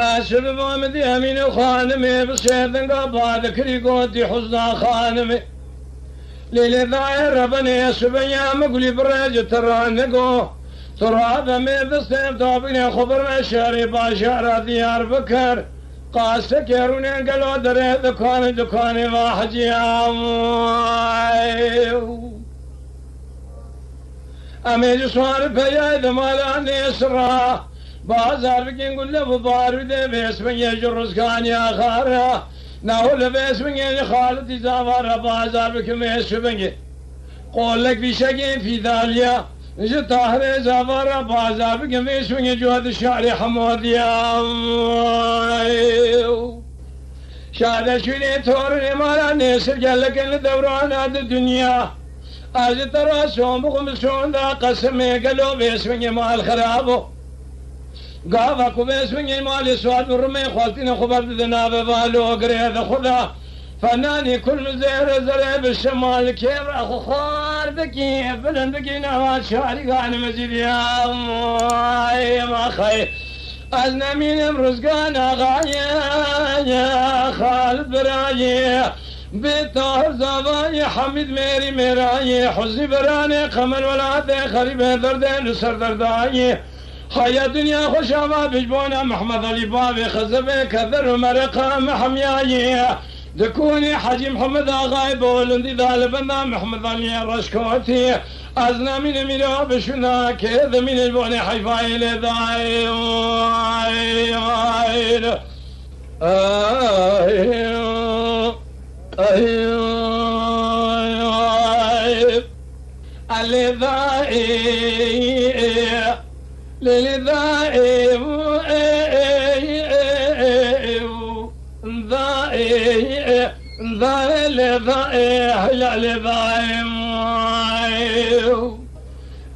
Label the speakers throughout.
Speaker 1: أشرب ومدي أمين خانمي بشيطن قباد كريقوتي حزنا خانمي ليلي ضاير ربني سبيا مقلي بريج ترانقو تراب ميدستيب طابقني خبر مشاري باشارة ديار بكر قاسك يروني قلو دري دكاني واحد أمي جسوان بيا إذا مالاني سرا بازار بكين قل له بارو دي باسمك يجرس كان يا خارا ناول باسمك يا خالد زوار بازار بكين باسمك قول لك بشكين في ذاليا نجد طاهر زوار بازار بكين باسمك جواد الشعر حمود يا شاد شوني تورني مالا نسر قال لك ان دوران هذه الدنيا اجي ترى سوم بكم سون ذا قسمي قالوا باسمك مال خرابو قافك وباسمك مال سواد ورمي خالتين خبر ذناب بالو قريد خذا فناني كل زير زرع بالشمال كيف اخو خار بكيف بلن بكي نواد شعري قان مزيد يا ما خير أزنا من رزقنا غاية يا خالد براية بطهر زبايا حميد ميري ميراية حزي براني قمر ولادي خريب دردين سر درداية خيا دنيا خوشا بجبونا محمد علي بابي خزبي كذر ومرقة محمياية دكوني حجي محمد غايب ولندي ذالبنا محمد علي رشكوتي أزنا من ميرا بشنا كذا من البوني حيفاي لذاي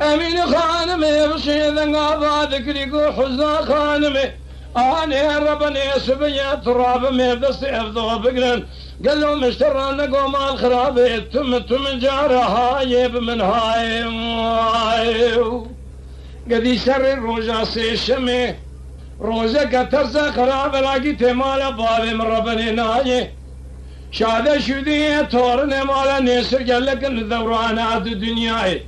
Speaker 1: أمين خانمي بشيذن قابا ذكريقو حزنا خانمي أنا ربني سبيا تراب ميدستي أفضو بقرن قالوا مشترى نقو مال خرابي تم جارة هايب من هايب قدي سر الروجا سيشمي روزة كترزا خراب لاقي تمالا بابي من ربني ناي شادة شدية تورن مالا نيسر قالك الدوران عد دنياي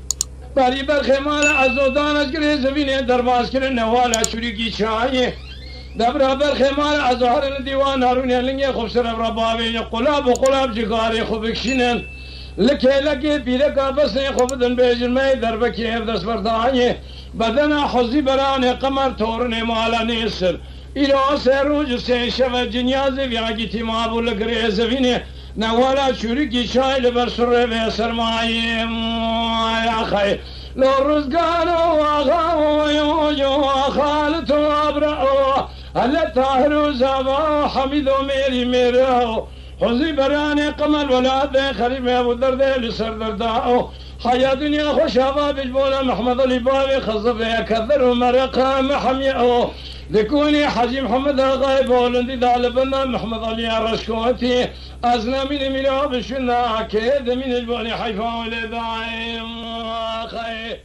Speaker 1: باري بالخمال عزودان اشكري زبيني درباس كرن نوالا شريكي شاي دبر بالخمال عزهر الديوان هارون يلنجي خبسر ربابي قلاب جغاري خبكشنن لكي بيركا بس خبدن بيجمي دربكي افدس برداني بدنا حزي براني قمر تورن مالا نيسر إلى سروج سيشف جنيازي بياجي تمابو لقري زبيني نوالا شريكي شاي لبرسر بيسر ماي يا خي لو رزقانو وغاو خالتو أبرأو هلا طاهر زابا حميدو ميرو حزي براني قمر ولاد خريب ابو الدردي لسر درداو حيا دنيا خوشابا بجبونا محمد علي بابي خزبه كذر ومرقه محميئو ذكوني حجي محمد غايب ولندي ذالبنا محمد علي رشكوتي أزنا من ميلا بشنا كيد من البوني حيفا ولدايم خير